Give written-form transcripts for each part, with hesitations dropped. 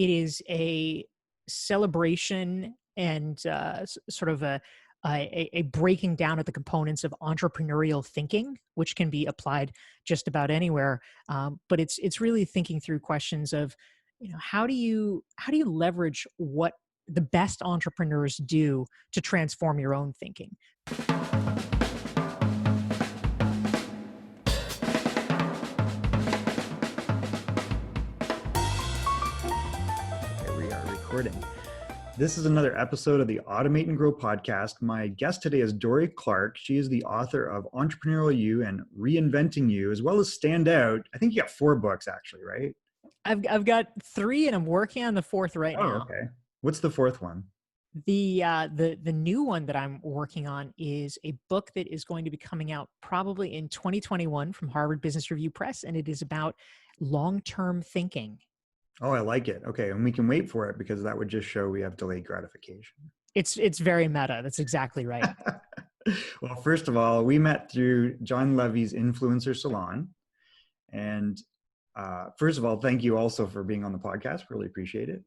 it is a celebration and sort of a breaking down of the components of entrepreneurial thinking, which can be applied just about anywhere. But it's really thinking through questions of, how do you leverage what the best entrepreneurs do to transform your own thinking. Okay, we are recording. This is another episode of the Automate and Grow podcast. My guest today is Dorie Clark. She is the author of Entrepreneurial You and Reinventing You, as well as Stand Out. I think you got 4 books actually, right? I've got 3 and I'm working on the 4th right now. Okay. What's the 4th one? The new one that I'm working on is a book that is going to be coming out probably in 2021 from Harvard Business Review Press, and it is about long-term thinking. Oh, I like it. Okay. And we can wait for it because that would just show we have delayed gratification. It's very meta. That's exactly right. Well, first of all, we met through John Levy's Influencer Salon. And first of all, thank you also for being on the podcast. Really appreciate it.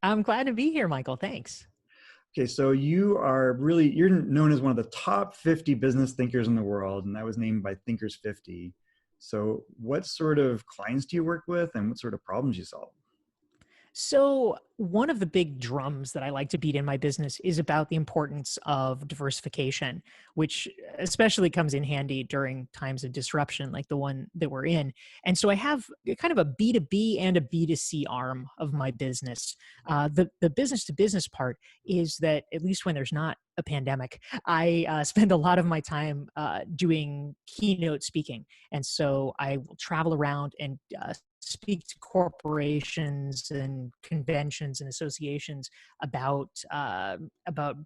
I'm glad to be here, Michael. Thanks. Okay, so you're known as one of the top 50 business thinkers in the world, and that was named by Thinkers 50. So what sort of clients do you work with and what sort of problems you solve? So one of the big drums that I like to beat in my business is about the importance of diversification, which especially comes in handy during times of disruption like the one that we're in. And so I have kind of a B2B and a B2C arm of my business. The business to business part is that, at least when there's not a pandemic, I spend a lot of my time doing keynote speaking. And so I will travel around and speak to corporations and conventions and associations about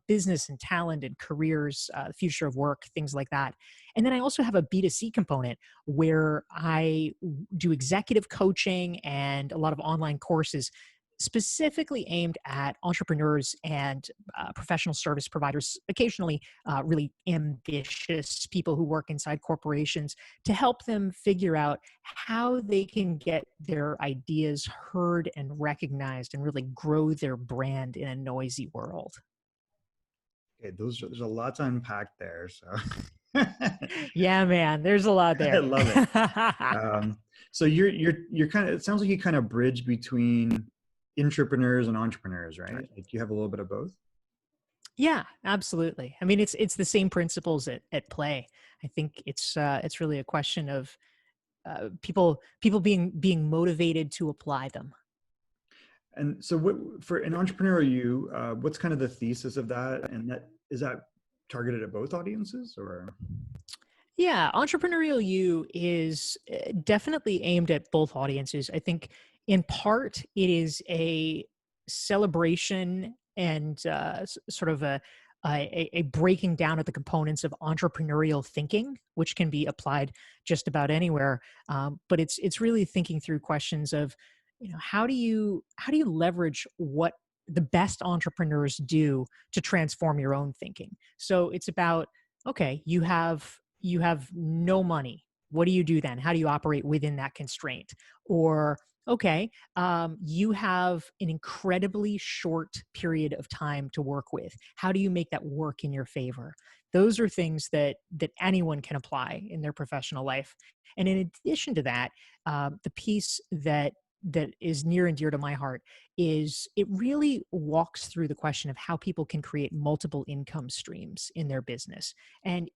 business and talent and careers, the future of work, things like that. And then I also have a B2C component where I do executive coaching and a lot of online courses specifically aimed at entrepreneurs and professional service providers, occasionally really ambitious people who work inside corporations, to help them figure out how they can get their ideas heard and recognized and really grow their brand in a noisy world. Okay, there's a lot to unpack there. So Yeah, man, there's a lot there. I love it. So you're kind of, it sounds like you kind of bridge between entrepreneurs and entrepreneurs, right? Like you have a little bit of both. Yeah, absolutely. I mean, it's the same principles at play. I think it's really a question of people being motivated to apply them. And so for an Entrepreneurial You, what's kind of the thesis of that? And is that targeted at both audiences or? Yeah, Entrepreneurial You is definitely aimed at both audiences. I think in part it is a celebration and sort of a breaking down of the components of entrepreneurial thinking, which can be applied just about anywhere. But it's really thinking through questions of, how do you leverage what the best entrepreneurs do to transform your own thinking. So it's about, okay, you have no money. What do you do then? How do you operate within that constraint? Or, okay, you have an incredibly short period of time to work with. How do you make that work in your favor? Those are things that anyone can apply in their professional life. And in addition to that, the piece that is near and dear to my heart is it really walks through the question of how people can create multiple income streams in their business. And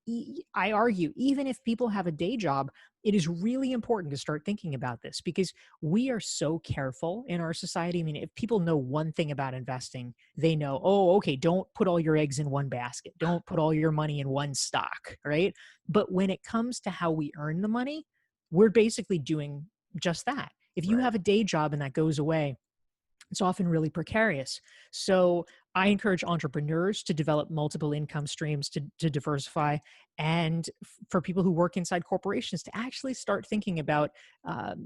I argue, even if people have a day job, it is really important to start thinking about this because we are so careful in our society. I mean, if people know one thing about investing, they know, oh, okay, don't put all your eggs in one basket. Don't put all your money in one stock, right? But when it comes to how we earn the money, we're basically doing just that. If you have a day job and that goes away, it's often really precarious. So I encourage entrepreneurs to develop multiple income streams to diversify, and for people who work inside corporations to actually start thinking about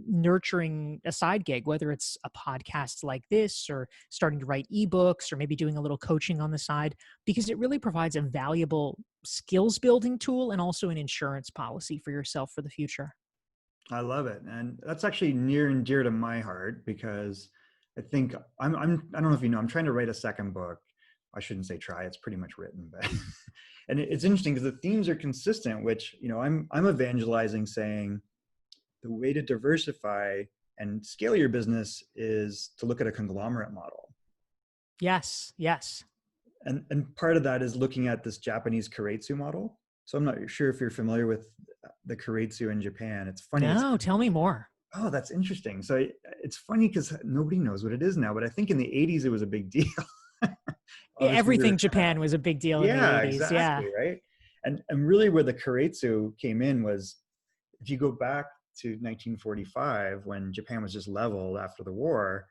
nurturing a side gig, whether it's a podcast like this or starting to write ebooks or maybe doing a little coaching on the side, because it really provides a valuable skills building tool and also an insurance policy for yourself for the future. I love it. And that's actually near and dear to my heart because I think I don't know if you know, I'm trying to write a second book. I shouldn't say try, it's pretty much written, but and it's interesting because the themes are consistent, which, I'm evangelizing saying the way to diversify and scale your business is to look at a conglomerate model. Yes. Yes. And part of that is looking at this Japanese keiretsu model. So I'm not sure if you're familiar with the keiretsu in Japan. It's funny. No, tell me more. Oh, that's interesting. So it's funny because nobody knows what it is now, but I think in the 80s it was a big deal. Yeah, Obviously, we everything were Japan was a big deal in the yeah, 80s. Yeah. exactly, right. And really where the keiretsu came in was, if you go back to 1945 when Japan was just leveled after the war,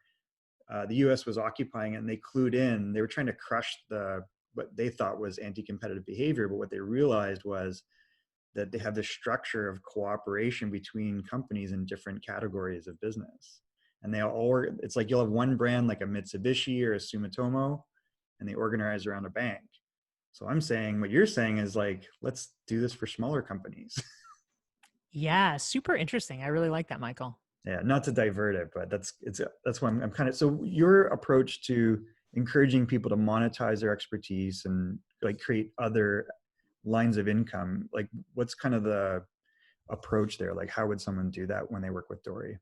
the U.S. was occupying it, and they clued in. They were trying to crush what they thought was anti-competitive behavior, but what they realized was that they have this structure of cooperation between companies in different categories of business. And it's like you'll have one brand like a Mitsubishi or a Sumitomo, and they organize around a bank. So I'm saying what you're saying is like, let's do this for smaller companies. Yeah. Super interesting. I really like that, Michael. Yeah, not to divert it, but that's why I'm kind of, so your approach to encouraging people to monetize their expertise and like create other lines of income, like what's kind of the approach there? Like how would someone do that when they work with Dorie?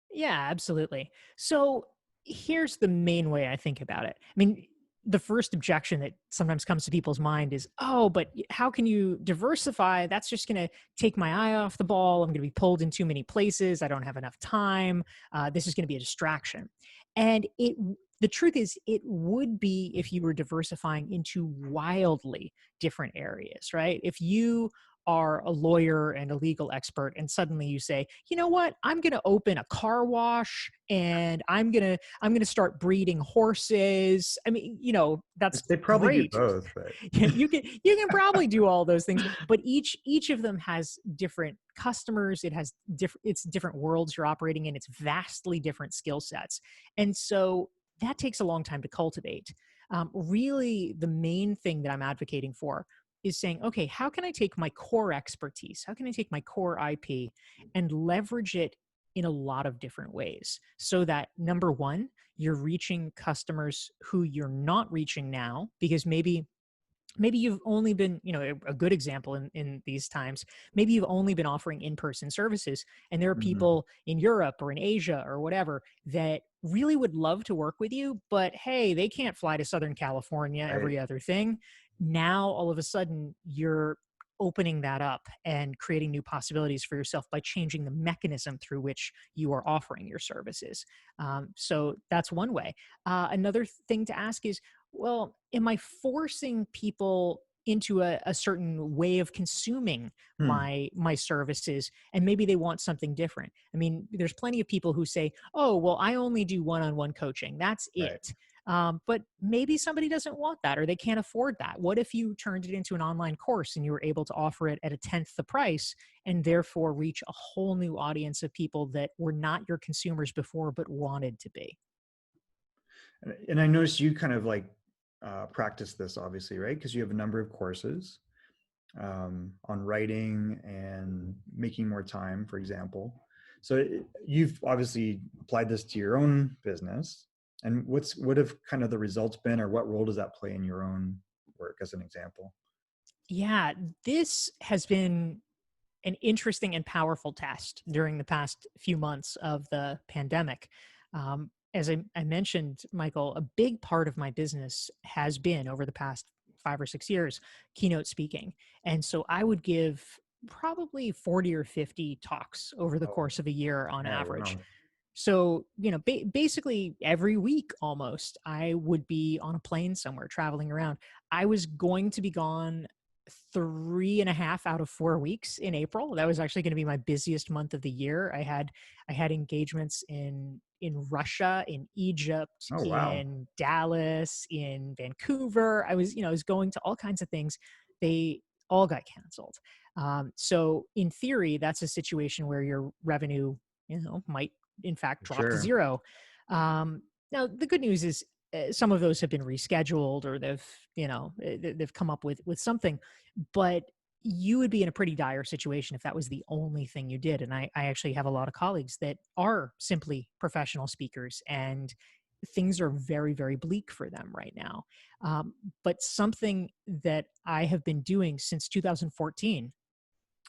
Yeah, absolutely. So here's the main way I think about it. I mean, the first objection that sometimes comes to people's mind is, oh, but how can you diversify? That's just going to take my eye off the ball. I'm going to be pulled in too many places. I don't have enough time. This is going to be a distraction. And the truth is, it would be if you were diversifying into wildly different areas, right? If you are a lawyer and a legal expert and suddenly you say, you know what, I'm going to open a car wash and I'm going to start breeding horses. I mean, that's They probably do great. both, but You can probably do all those things, but each of them has different customers. It's different worlds you're operating in. It's vastly different skill sets. And so that takes a long time to cultivate. Really, the main thing that I'm advocating for is saying, okay, how can I take my core expertise? How can I take my core IP and leverage it in a lot of different ways so that, number one, you're reaching customers who you're not reaching now, because maybe you've only been, a good example in these times, maybe you've only been offering in-person services, and there are Mhm. people in Europe or in Asia or whatever that really would love to work with you, but hey, they can't fly to Southern California Right. every other thing. Now, all of a sudden, you're opening that up and creating new possibilities for yourself by changing the mechanism through which you are offering your services. So that's one way. Another thing to ask is, well, am I forcing people into a certain way of consuming Hmm. my services, and maybe they want something different? I mean, there's plenty of people who say, oh, well, I only do one-on-one coaching, that's Right. it. But maybe somebody doesn't want that, or they can't afford that. What if you turned it into an online course and you were able to offer it at a tenth the price, and therefore reach a whole new audience of people that were not your consumers before but wanted to be? And I noticed you kind of like practice this, obviously, right? Because you have a number of courses on writing and making more time, for example. So you've obviously applied this to your own business. And what have kind of the results been, or what role does that play in your own work, as an example? Yeah, this has been an interesting and powerful test during the past few months of the pandemic. As I mentioned, Michael, a big part of my business has been, over the past 5 or 6 years, keynote speaking. And so I would give probably 40 or 50 talks over the Oh, course of a year on yeah, average. wow. So, basically every week almost, I would be on a plane somewhere traveling around. I was going to be gone 3.5 out of 4 weeks in April. That was actually going to be my busiest month of the year. I had engagements in Russia, in Egypt, Oh, wow. in Dallas, in Vancouver. I was going to all kinds of things. They all got canceled. So in theory, that's a situation where your revenue, might in fact drop to Sure. zero. Now the good news is, some of those have been rescheduled, or they've come up with something. But you would be in a pretty dire situation if that was the only thing you did. And I actually have a lot of colleagues that are simply professional speakers, and things are very, very bleak for them right now. But something that I have been doing since 2014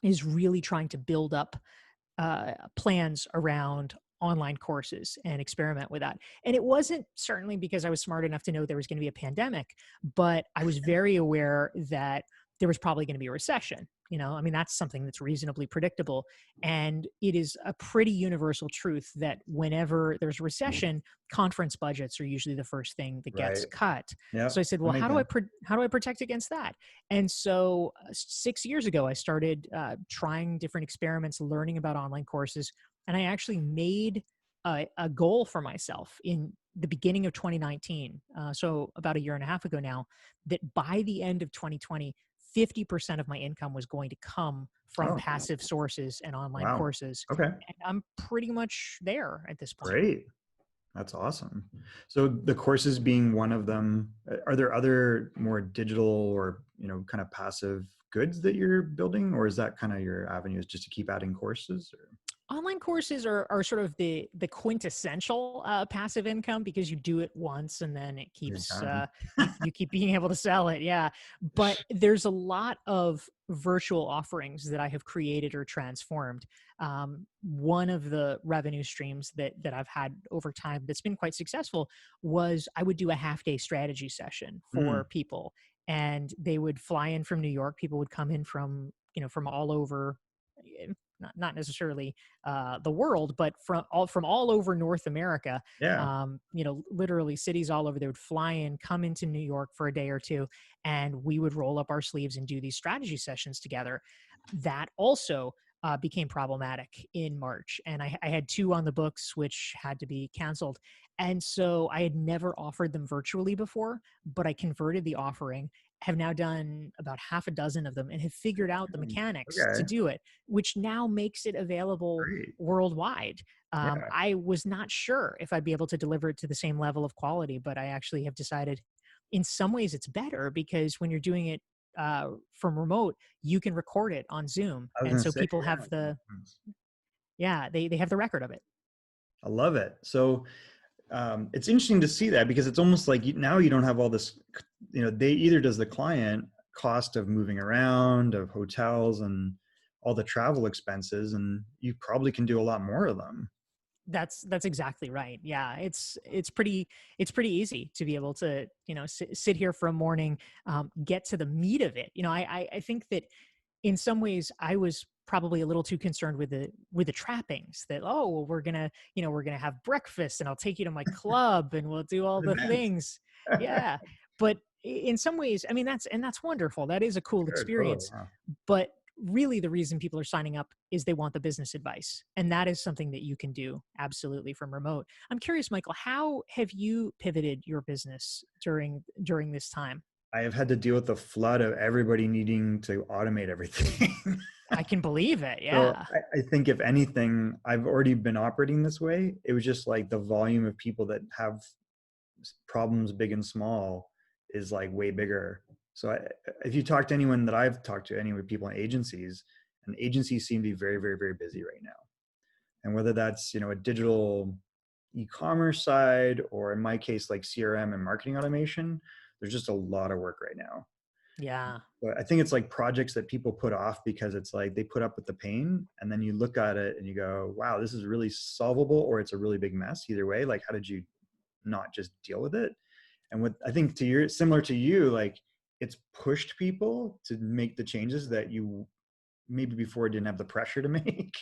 is really trying to build up plans around online courses and experiment with that. And it wasn't certainly because I was smart enough to know there was going to be a pandemic, but I was very aware that there was probably going to be a recession. I mean, that's something that's reasonably predictable. And it is a pretty universal truth that whenever there's a recession, conference budgets are usually the first thing that gets Right. cut. Yeah. So I said, That well, makes sense. how do I protect against that? And so 6 years ago, I started trying different experiments, learning about online courses. And I actually made a goal for myself in the beginning of 2019. So about a year and a half ago now, that by the end of 2020, 50% of my income was going to come from Oh, passive sources and online wow. courses. Okay. And I'm pretty much there at this point. Great. That's awesome. So the courses being one of them, are there other more digital or, kind of passive goods that you're building, or is that kind of your avenue, is just to keep adding courses? Or? Online courses are sort of the quintessential passive income, because you do it once and then it You're keeps done. you keep being able to sell it. Yeah. But there's a lot of virtual offerings that I have created or transformed. One of the revenue streams that I've had over time that's been quite successful was I would do a half-day strategy session for Mm, people, and they would fly in from New York. People would come in from from all over, not necessarily the world, but from all over North America. yeah. Literally cities all over. They would fly in, come into New York for a day or two, and we would roll up our sleeves and do these strategy sessions together. That also became problematic in March, and I had two on the books which had to be canceled. And so I had never offered them virtually before, but I converted the offering, have now done about half a dozen of them, and have figured out the mechanics to Okay. do it, which now makes it available Great. worldwide. Yeah. I was not sure if I'd be able to deliver it to the same level of quality, but I actually have decided in some ways it's better, because when you're doing it from remote, you can record it on Zoom. I was And going to so say, people have they have the record of it. I love it. So it's interesting to see that, because it's almost like now you don't have all this, they either does the client cost of moving around, of hotels and all the travel expenses, and you probably can do a lot more of them. That's exactly right. Yeah, it's pretty easy to be able to sit here for a morning, get to the meat of it. I think that in some ways I was probably a little too concerned with the trappings, that, oh, well, we're gonna have breakfast and I'll take you to my club and we'll do all An the event. things. Yeah, but in some ways, I mean, that's wonderful. That is a cool Sure, totally. experience. Wow. But really the reason people are signing up is they want the business advice, and that is something that you can do absolutely from remote. I'm curious, Michael, how have you pivoted your business during this time? I have had to deal with the flood of everybody needing to automate everything. I can believe it. So Yeah. I think if anything, I've already been operating this way. It was just like the volume of people that have problems big and small is like way bigger. So if you talk to anyone that I've talked to, any people in agencies, and agencies seem to be very, very, very busy right now. And whether that's, a digital e-commerce side, or in my case, like CRM and marketing automation, there's just a lot of work right now. Yeah. But I think it's like projects that people put off because it's like they put up with the pain, and then you look at it and you go, wow, this is really solvable, or it's a really big mess. Either way, like, how did you not just deal with it? And what I think similar to you, like, it's pushed people to make the changes that you maybe before didn't have the pressure to make.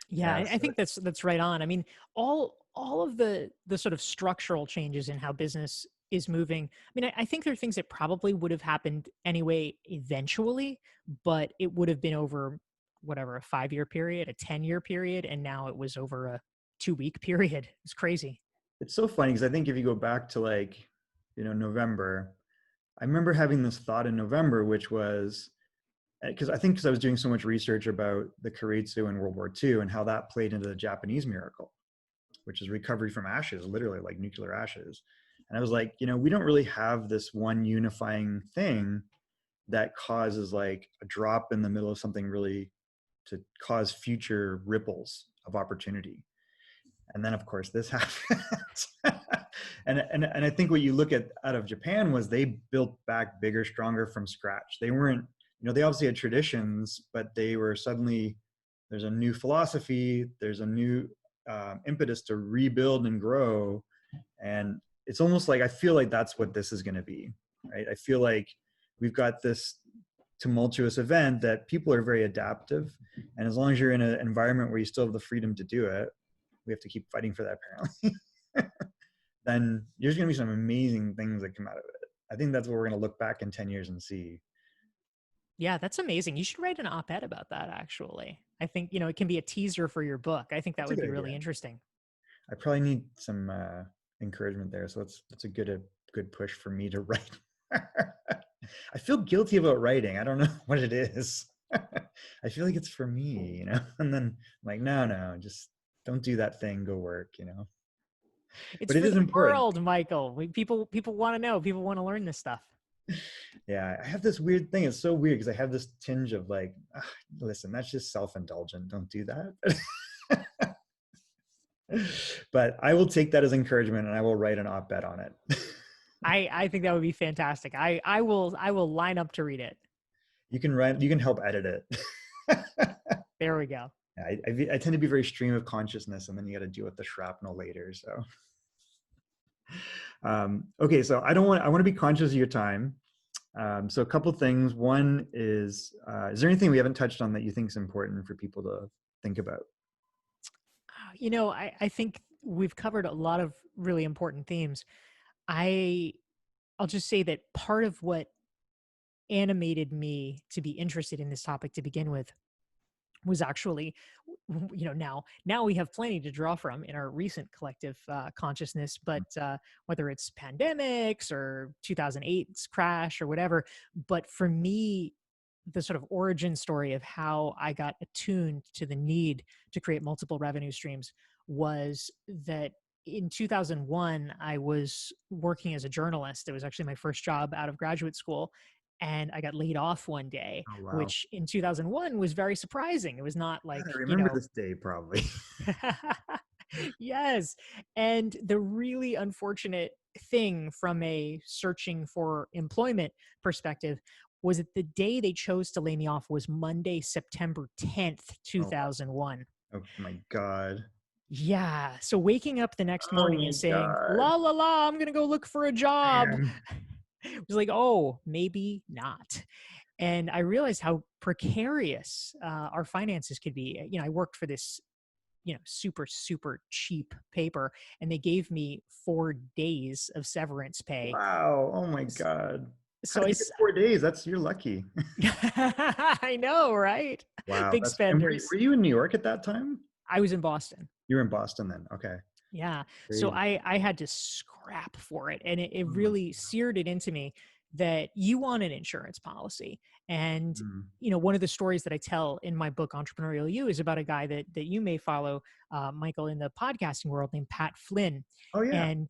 Yeah, Yeah. I So think that's right on. I mean, all of the sort of structural changes in how business is moving. I mean, I think there are things that probably would have happened anyway eventually, but it would have been over whatever, a 5-year period, a 10-year period, and now it was over a 2-week period. It's crazy. it's so funny because I think if you go back to like, November, I remember having this thought in November, which was, because I was doing so much research about the Keiretsu in World War II and how that played into the Japanese miracle, which is recovery from ashes, literally like nuclear ashes. And I was like, we don't really have this one unifying thing. that causes like a drop in the middle of something really to cause future ripples of opportunity. And then of course this happens. and I think what you look at out of Japan was they built back bigger, stronger from scratch. They weren't, they obviously had traditions, but they were suddenly, there's a new philosophy, there's a new impetus to rebuild and grow. And it's almost like, I feel like that's what this is going to be, right? I feel like we've got this tumultuous event that people are very adaptive. And as long as you're in an environment where you still have the freedom to do it, we have to keep fighting for that apparently, then there's going to be some amazing things that come out of it. I think that's what we're going to look back in 10 years and see. Yeah, that's amazing. You should write an op-ed about that, actually. I think, it can be a teaser for your book. I think that That's a would good be really idea. interesting. I probably need some encouragement there. So that's a good push for me to write. I feel guilty about writing. I don't know what it is. I feel like it's for me, and then I'm like, no, just don't do that thing. Go work, It's but it for is the important. world, Michael. People want to know. People want to learn this stuff. Yeah, I have this weird thing. It's so weird because I have this tinge of like, listen, that's just self-indulgent. Don't do that. But I will take that as encouragement and I will write an op-ed on it. I think that would be fantastic. I will line up to read it. You can help edit it. There we go. I tend to be very stream of consciousness, and then you got to deal with the shrapnel later. So, okay, so I want to be conscious of your time. So a couple things. One is there anything we haven't touched on that you think is important for people to think about? I think we've covered a lot of really important themes. I'll just say that part of what animated me to be interested in this topic to begin with was actually, now we have plenty to draw from in our recent collective consciousness, but whether it's pandemics or 2008's crash or whatever, but for me, the sort of origin story of how I got attuned to the need to create multiple revenue streams was that in 2001, I was working as a journalist. It was actually my first job out of graduate school. And I got laid off one day, Oh wow! which in 2001 was very surprising. It was not God, like, I remember this day probably. yes. And the really unfortunate thing from a searching for employment perspective was that the day they chose to lay me off was Monday, September 10th, Oh wow! 2001. Oh my God! Yeah. So waking up the next Oh morning my and saying, God! la, la, la, I'm going to go look for a job. Man. It was like, oh, maybe not. And I realized how precarious our finances could be. I worked for this, super, super cheap paper, and they gave me 4 days of severance pay. Wow! Oh my God! How So did you get 4 days? You're lucky. I know, right? Wow, Big and spenders. were you in New York at that time? I was in Boston. You were in Boston then. Okay, Yeah. So crazy. I had to scrap for it. And it Oh my really seared it into me that you want an insurance policy. And, Mm. one of the stories that I tell in my book, Entrepreneurial You, is about a guy that you may follow, Michael, in the podcasting world named Pat Flynn. Oh yeah, And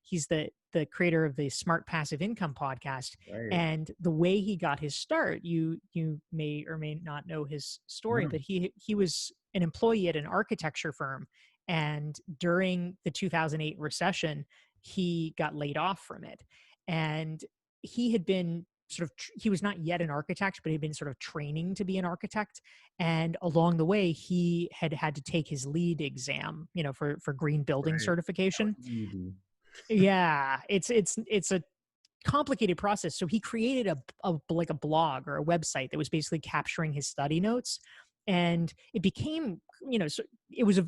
he's the creator of the Smart Passive Income podcast. right. And the way he got his start, you may or may not know his story, No. but he was an employee at an architecture firm, and during the 2008 recession, he got laid off from it. And he had been he was not yet an architect, but he'd been sort of training to be an architect. And along the way, he had to take his LEED exam, for green building Right. That certification. was easy. Yeah, it's a complicated process. So he created like a blog or a website that was basically capturing his study notes, and it became, so it was a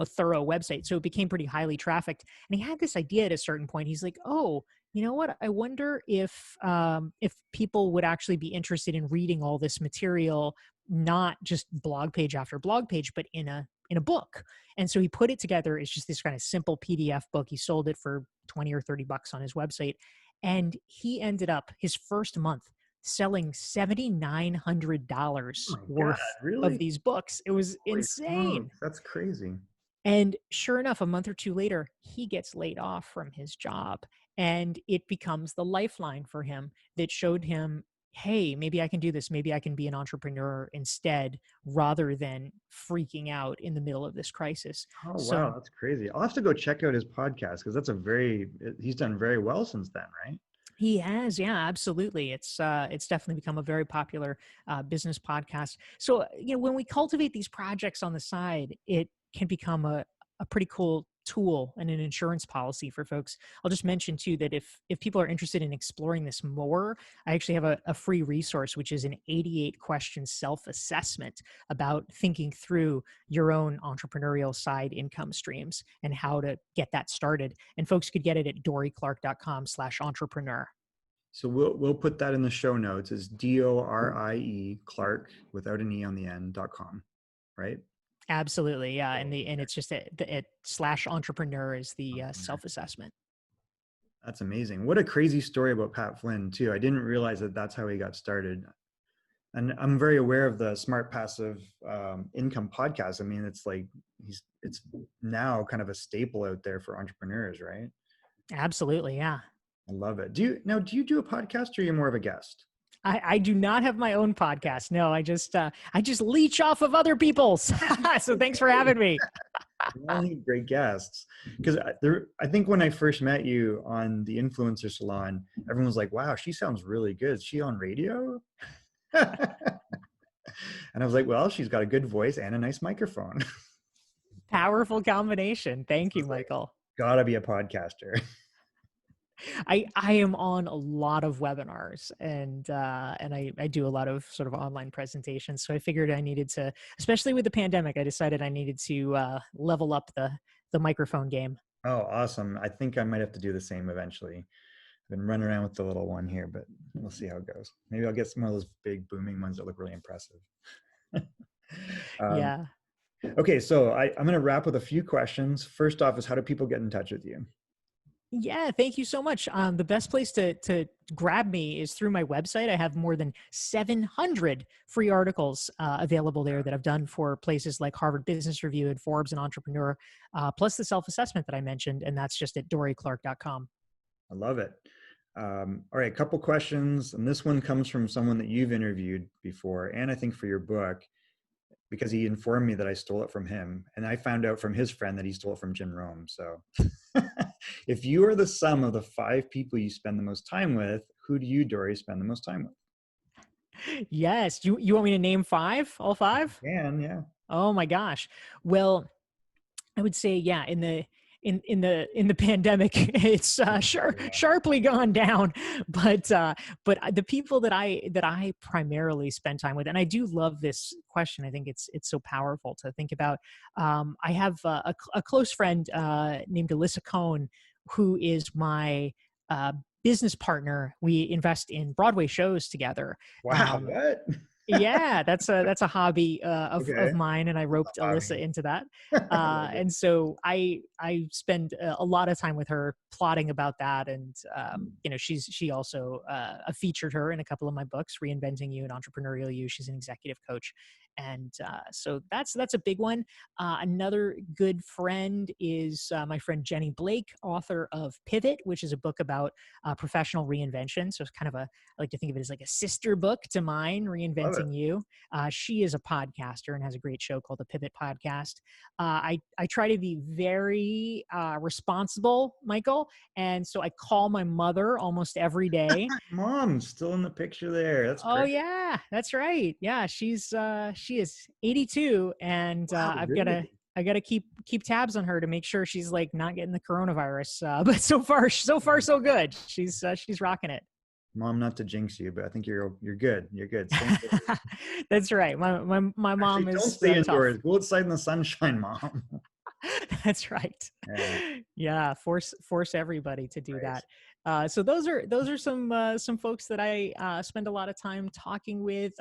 thorough website, so it became pretty highly trafficked. And he had this idea at a certain point. He's like, oh, you know what? I wonder if people would actually be interested in reading all this material, not just blog page after blog page, but in a book. And so he put it together. It's just this kind of simple PDF book. He sold it for 20 or 30 bucks on his website. And he ended up his first month selling Oh $7,900 my God, worth of really? these books. It was Holy insane. smokes, that's crazy. And sure enough, a month or two later, he gets laid off from his job. And it becomes the lifeline for him that showed him, hey, maybe I can do this. Maybe I can be an entrepreneur instead, rather than freaking out in the middle of this crisis. Oh, So wow. That's crazy. I'll have to go check out his podcast because he's done very well since then, right? he has, yeah, absolutely. It's definitely become a very popular business podcast. So when we cultivate these projects on the side, it can become a pretty cool tool and an insurance policy for folks. I'll just mention too that if people are interested in exploring this more, I actually have a free resource, which is an 88 question self-assessment about thinking through your own entrepreneurial side income streams and how to get that started. And folks could get it at dorieclark.com/entrepreneur. So we'll put that in the show notes. It's Dorie Clark without an E on the end.com, right? Absolutely, yeah, Oh, and it's just it /entrepreneur is the self-assessment. that's amazing. What a crazy story about Pat Flynn too. I didn't realize that that's how he got started. And I'm very aware of the Smart Passive Income podcast. I mean, it's now kind of a staple out there for entrepreneurs, right? Absolutely, yeah. I love it. Do you do a podcast or are you more of a guest? I do not have my own podcast. No, I just leech off of other people's. So thanks for having me. We all need great guests because I think when I first met you on the Influencer Salon, everyone was like, "Wow, she sounds really good. Is she on radio?" And I was like, "Well, she's got a good voice and a nice microphone." Powerful combination. Thank I you, was like, Michael. "Gotta be a podcaster." I am on a lot of webinars and I do a lot of sort of online presentations. So I figured I needed to, especially with the pandemic, I decided I needed to level up the microphone game. Oh, awesome. I think I might have to do the same eventually. I've been running around with the little one here, but we'll see how it goes. Maybe I'll get some of those big booming ones that look really impressive. um, Yeah. okay, so I'm going to wrap with a few questions. First off is how do people get in touch with you? Yeah, thank you so much. The best place to grab me is through my website. I have more than 700 free articles available there that I've done for places like Harvard Business Review and Forbes and Entrepreneur, plus the self-assessment that I mentioned, and that's just at dorieclark.com. I love it. All right, a couple questions. And this one comes from someone that you've interviewed before, and I think for your book, because he informed me that I stole it from him. And I found out from his friend that he stole it from Jim Rome. So if you are the sum of the 5 people you spend the most time with, who do you, Dorie, spend the most time with? Yes. You want me to name 5? All 5? Yeah. Oh my gosh. Well, I would say, yeah, in the pandemic, it's sharply gone down. But the people that I primarily spend time with, and I do love this question. I think it's so powerful to think about. I have a close friend named Alyssa Cohn, who is my business partner. We invest in Broadway shows together. Wow, what? Yeah, that's a hobby Okay. of mine, and I roped Alyssa Hobby. into that. I love it. And so I spend a lot of time with her plotting about that, and she also featured her in a couple of my books, Reinventing You and Entrepreneurial You. She's an executive coach, and so that's a big one. Another good friend is my friend Jenny Blake, author of Pivot, which is a book about professional reinvention. So it's kind of I like to think of it as like a sister book to mine, Love it. Reinventing You. She is a podcaster and has a great show called the Pivot Podcast. I try to be very responsible, Michael, and so I call my mother almost every day. Mom's still in the picture there. That's Oh great. yeah, that's right. Yeah, she is 82, and Wow, really? I gotta keep tabs on her to make sure she's like not getting the coronavirus. But so far so good. She's rocking it. Mom, not to jinx you, but I think you're good. You're good. Stay indoors. That's right. My mom Actually, don't is stay tough. indoors. Go outside in the sunshine, Mom. That's right. Yeah, Yeah, force everybody to do right. that. So those are some folks that I spend a lot of time talking with.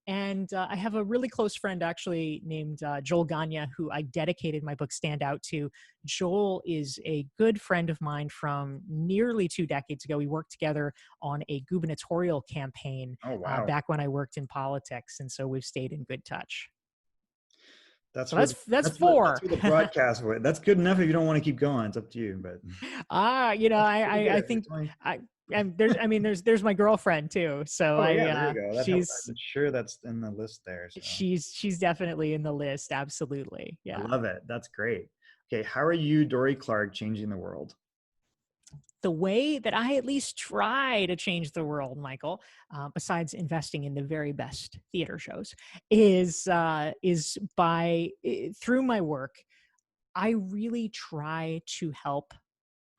And I have a really close friend actually named Joel Gagne, who I dedicated my book Stand Out to. Joel is a good friend of mine from nearly 2 decades ago. We worked together on a gubernatorial campaign Oh, wow. back when I worked in politics, and so we've stayed in good touch. That's So what that's that's 4. what the broadcast was. That's good enough if you don't want to keep going. It's up to you, but Ah, that's pretty I good. think It's only, And there's my girlfriend too. So Oh yeah, there you go. That helps. she's I'm sure that's in the list there. So she's definitely in the list. Absolutely. I Yeah. love it. That's great. Okay, how are you, Dorie Clark, changing the world? The way that I at least try to change the world, Michael, besides investing in the very best theater shows, is by through my work. I really try to help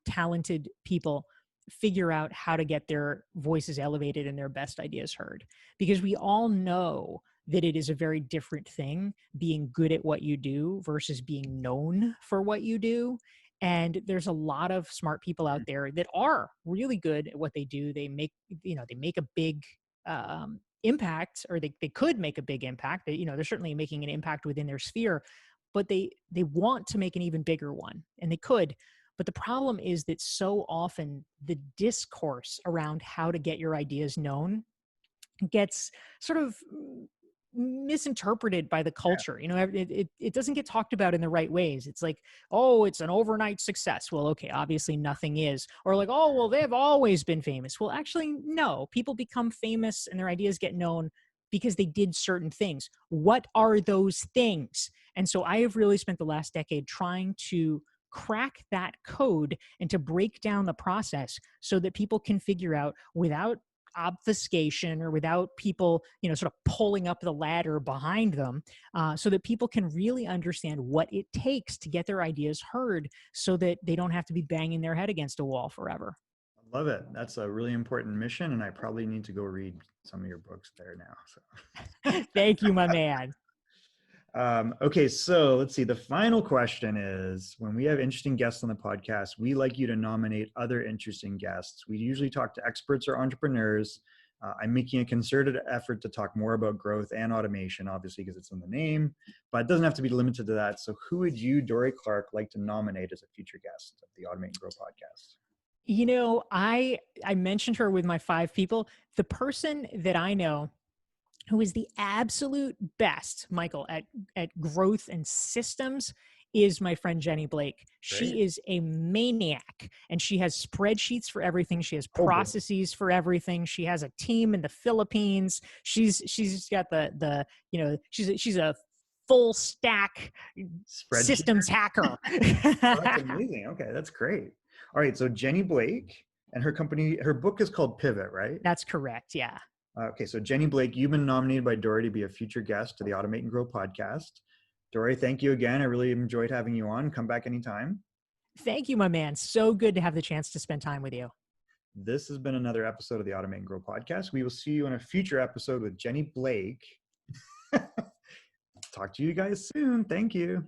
talented people figure out how to get their voices elevated and their best ideas heard. Because we all know that it is a very different thing being good at what you do versus being known for what you do. And there's a lot of smart people out there that are really good at what they do. They make a big impact, or they could make a big impact. They're certainly making an impact within their sphere, but they want to make an even bigger one, and they could. But the problem is that so often the discourse around how to get your ideas known gets sort of misinterpreted by the culture. It doesn't get talked about in the right ways. It's like, oh, it's an overnight success. Well, okay, obviously nothing is. Or like, oh, well, they've always been famous. Well, actually, no. People become famous and their ideas get known because they did certain things. What are those things? And so I have really spent the last decade trying to crack that code and to break down the process so that people can figure out, without obfuscation or without people sort of pulling up the ladder behind them, so that people can really understand what it takes to get their ideas heard, so that they don't have to be banging their head against a wall forever. I love it. That's a really important mission, and I probably need to go read some of your books there now. So. Thank you, my man. Okay, so let's see. The final question is, when we have interesting guests on the podcast, we like you to nominate other interesting guests. We usually talk to experts or entrepreneurs. I'm making a concerted effort to talk more about growth and automation, obviously, because it's in the name, but it doesn't have to be limited to that. So who would you, Dorie Clark, like to nominate as a future guest of the Automate and Grow podcast? I mentioned her with my 5 people. The person that I know who is the absolute best, Michael, at growth and systems is my friend Jenny Blake. Great. She is a maniac, and she has spreadsheets for everything. She has Oh, boy. processes for everything. She has a team in the Philippines. She's got she's a full stack Spreadsheet. systems hacker. Oh, that's amazing. Okay, that's great. All right, so Jenny Blake and her company, her book is called Pivot, right? That's correct. Yeah. Okay, so Jenny Blake, you've been nominated by Dorie to be a future guest to the Automate and Grow podcast. Dorie, thank you again. I really enjoyed having you on. Come back anytime. Thank you, my man. So good to have the chance to spend time with you. This has been another episode of the Automate and Grow podcast. We will see you in a future episode with Jenny Blake. Talk to you guys soon. Thank you.